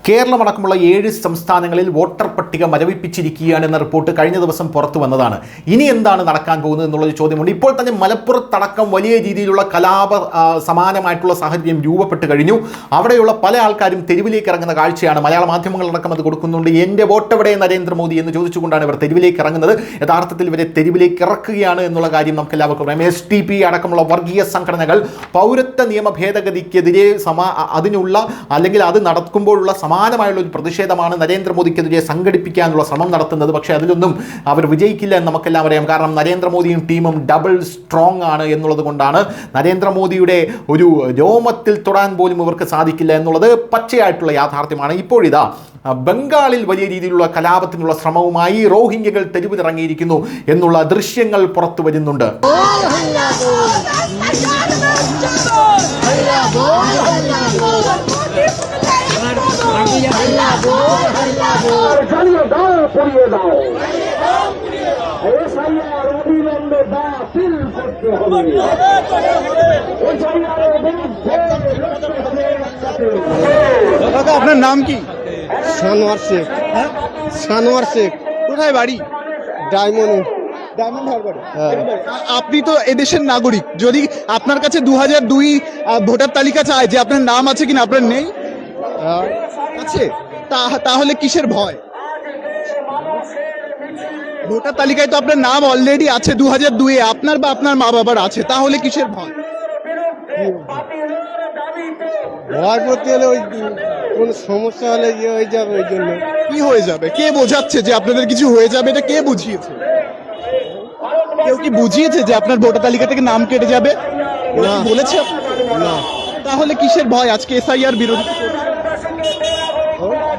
കേരളമടക്കമുള്ള 7 സംസ്ഥാനങ്ങളിൽ വോട്ടർ പട്ടിക മരവിപ്പിച്ചിരിക്കുകയാണെന്ന റിപ്പോർട്ട് കഴിഞ്ഞ ദിവസം പുറത്തു വന്നതാണ്. ഇനി എന്താണ് നടക്കാൻ പോകുന്നത് എന്നുള്ളൊരു ചോദ്യമുണ്ട്. ഇപ്പോൾ തന്നെ മലപ്പുറത്തടക്കം വലിയ രീതിയിലുള്ള കലാപ സമാനമായിട്ടുള്ള സാഹചര്യം രൂപപ്പെട്ട് കഴിഞ്ഞു. അവിടെയുള്ള പല ആൾക്കാരും തെരുവിലേക്ക് ഇറങ്ങുന്ന കാഴ്ചയാണ്. മലയാള മാധ്യമങ്ങളടക്കം അത് കൊടുക്കുന്നുണ്ട്. എൻ്റെ വോട്ടെവിടെ നരേന്ദ്രമോദി എന്ന് ചോദിച്ചുകൊണ്ടാണ് ഇവർ തെരുവിലേക്ക് ഇറങ്ങുന്നത്. യഥാർത്ഥത്തിൽ ഇവരെ തെരുവിലേക്ക് ഇറക്കുകയാണ് എന്നുള്ള കാര്യം നമുക്ക് എല്ലാവർക്കും അറിയാം. SDP അടക്കമുള്ള വർഗീയ സംഘടനകൾ പൗരത്വ നിയമ ഭേദഗതിക്കെതിരെ അതിനുള്ള അല്ലെങ്കിൽ അത് നടക്കുമ്പോഴുള്ള സമാനമായുള്ള ഒരു പ്രതിഷേധമാണ് നരേന്ദ്രമോദിക്കെതിരെ സംഘടിപ്പിക്കാനുള്ള ശ്രമം നടത്തുന്നത്. പക്ഷേ അതിലൊന്നും അവർ വിജയിക്കില്ല എന്ന് നമുക്കെല്ലാം അറിയാം. കാരണം നരേന്ദ്രമോദിയും ടീമും ഡബിൾ സ്ട്രോങ് ആണ് എന്നുള്ളത് കൊണ്ടാണ്. നരേന്ദ്രമോദിയുടെ ഒരു രോമത്തിൽ തൊടാൻ പോലും ഇവർക്ക് സാധിക്കില്ല എന്നുള്ളത് പച്ചയായിട്ടുള്ള യാഥാർത്ഥ്യമാണ്. ഇപ്പോഴിതാ ബംഗാളിൽ വലിയ രീതിയിലുള്ള കലാപത്തിനുള്ള ശ്രമവുമായി റോഹിംഗ്യകൾ തെരുവിലിറങ്ങിയിരിക്കുന്നു എന്നുള്ള ദൃശ്യങ്ങൾ പുറത്തു വരുന്നുണ്ട്. আপনার নাম কি? সানোয়ার শেখ। সানোয়ার শেখ। কোথায় বাড়ি? ডায়মন্ড হারবারে। আপনি তো এদেশের নাগরিক, যদি আপনার কাছে 2002 ভোটার তালিকা চায় যে আপনার নাম আছে কিনা, আপনার নেই আছে, তাহলে কিসের ভয়? ভোটার তালিকায় তো আপনার নাম অলরেডি আছে 2002 আপনার বা আপনার মা বাবার আছে, তাহলে কিসের ভয়? ভয় করতে হলে ওই কোন সমস্যা হলে ইয়ে হয়ে যাবে, ওই জন্য। কি হয়ে যাবে? কে বোঝাচ্ছে যে আপনাদের কিছু হয়ে যাবে? এটা কে বুঝিয়েছে? কেউ কি বুঝিয়েছে যে আপনার ভোটার তালিকা থেকে নাম কেটে যাবে? না। বলেছে না, তাহলে কিসের ভয়? আজকে SIR বিরোধী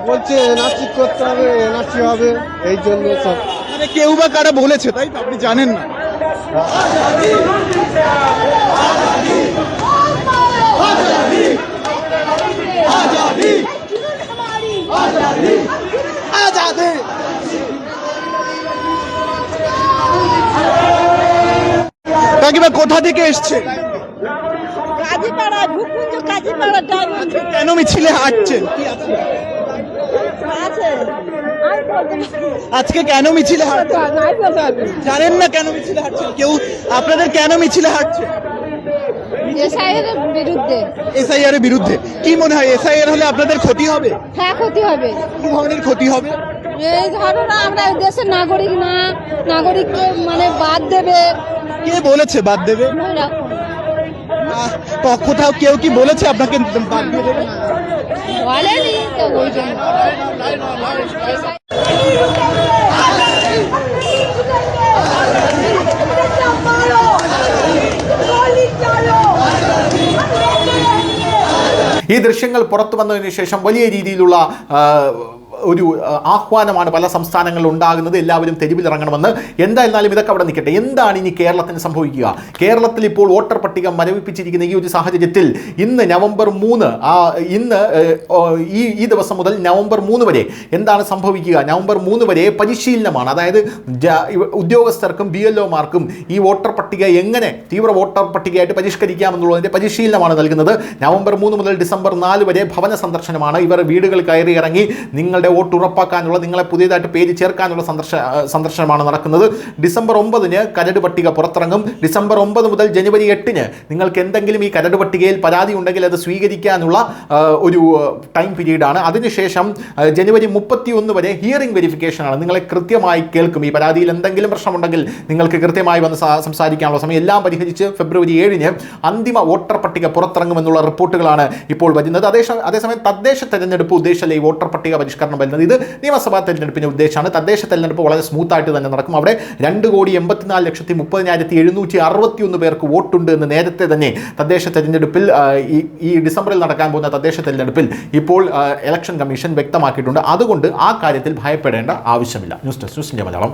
বলছে এনআরসি করতে হবে, এনআরসি হবে, এই জন্য সব। মানে কেউ বা কারা বলেছে, তাই তো? আপনি জানেন না? কাকিমা কোথা থেকে এসছে? কাজীপাড়া, ভূকুঞ্জ কাজীপাড়া ডায়মন্ড। কেন মিছিলে হাঁটছেন? কি আছে? আজকে কেন মিছিলে হাঁটছেন? জানেন না কেন মিছিলে হাঁটছেন? কেউ আপনাদের কেন মিছিলে হাঁটছে? SIR এর বিরুদ্ধে। কি মনে হয় SIR হলে আপনাদের ক্ষতি হবে? হ্যাঁ, ক্ষতি হবে। কি ধরনের ক্ষতি হবে? এই ধরো না, আমরা দেশের নাগরিক না, নাগরিককে মানে বাদ দেবে। কে বলেছে বাদ দেবে? কোথাও কেউ কি বলেছে আপনাকে বাদ দিয়ে দেবে? বলেনি তো, ওই জন্য। ഈ ദൃശ്യങ്ങൾ പുറത്തു വന്നതിന് ശേഷം വലിയ രീതിയിലുള്ള ഒരു ആഹ്വാനമാണ് പല സംസ്ഥാനങ്ങളിൽ ഉണ്ടാകുന്നത്. എല്ലാവരും തെരുവിലിറങ്ങണമെന്ന്. എന്തായിരുന്നാലും ഇതൊക്കെ അവിടെ നിൽക്കട്ടെ. എന്താണ് ഇനി കേരളത്തിന് സംഭവിക്കുക? കേരളത്തിൽ ഇപ്പോൾ വോട്ടർ പട്ടിക മരവിപ്പിച്ചിരിക്കുന്ന ഈ ഒരു സാഹചര്യത്തിൽ ഇന്ന് നവംബർ 3, ഇന്ന് ഈ ദിവസം മുതൽ നവംബർ 3 വരെ എന്താണ് സംഭവിക്കുക? നവംബർ 3 വരെ പരിശീലനമാണ്. അതായത് ഉദ്യോഗസ്ഥർക്കും BLOമാർക്കും ഈ വോട്ടർ പട്ടിക എങ്ങനെ തീവ്ര വോട്ടർ പട്ടികയായിട്ട് പരിഷ്കരിക്കാമെന്നുള്ളതിൻ്റെ പരിശീലനമാണ് നൽകുന്നത്. നവംബർ 3 മുതൽ ഡിസംബർ 4 വരെ ഭവന സന്ദർശനമാണ്. ഇവർ വീടുകൾ കയറി ഇറങ്ങി നിങ്ങളുടെ വോട്ട് ഉറപ്പാക്കാനുള്ള, നിങ്ങളെ പുതിയതായിട്ട് പേര് ചേർക്കാനുള്ള സന്ദർശനമാണ് നടക്കുന്നത്. ഡിസംബർ 9 കരട് പട്ടിക പുറത്തിറങ്ങും. ഡിസംബർ 9 മുതൽ ജനുവരി 8 നിങ്ങൾക്ക് എന്തെങ്കിലും ഈ കരട് പട്ടികയിൽ പരാതി ഉണ്ടെങ്കിൽ അത് സ്വീകരിക്കാനുള്ള ഒരു ടൈം പീരീഡാണ്. അതിനുശേഷം ജനുവരി 31 വരെ ഹിയറിംഗ് വെരിഫിക്കേഷനാണ്. നിങ്ങളെ കൃത്യമായി കേൾക്കും. ഈ പരാതിയിൽ എന്തെങ്കിലും പ്രശ്നമുണ്ടെങ്കിൽ നിങ്ങൾക്ക് കൃത്യമായി വന്ന് സംസാരിക്കാനുള്ള സമയം. എല്ലാം പരിഹരിച്ച് ഫെബ്രുവരി 7 അന്തിമ വോട്ടർ പട്ടിക പുറത്തിറങ്ങുമെന്നുള്ള റിപ്പോർട്ടുകളാണ് ഇപ്പോൾ വരുന്നത്. അതേസമയം തദ്ദേശ തെരഞ്ഞെടുപ്പ് ഉദ്ദേശിച്ചല്ല ഈ വോട്ടർ പട്ടിക പരിഷ്കരണം വരുന്നത്. ഇത് നിയമസഭാ തെരഞ്ഞെടുപ്പിന്റെ ഉദ്ദേശമാണ്. തദ്ദേശ തെരഞ്ഞെടുപ്പ് വളരെ സ്മൂത്തായിട്ട് തന്നെ നടക്കും. അവിടെ 2,84,30,761 പേർക്ക് വോട്ടുണ്ട് എന്ന് നേരത്തെ തന്നെ തദ്ദേശ തെരഞ്ഞെടുപ്പിൽ ഈ ഡിസംബറിൽ നടക്കാൻ പോകുന്ന തദ്ദേശ തെരഞ്ഞെടുപ്പിൽ ഇപ്പോൾ ഇലക്ഷൻ കമ്മീഷൻ വ്യക്തമാക്കിയിട്ടുണ്ട്. അതുകൊണ്ട് ആ കാര്യത്തിൽ ഭയപ്പെടേണ്ട ആവശ്യമില്ല. News desk, news India Malayalam.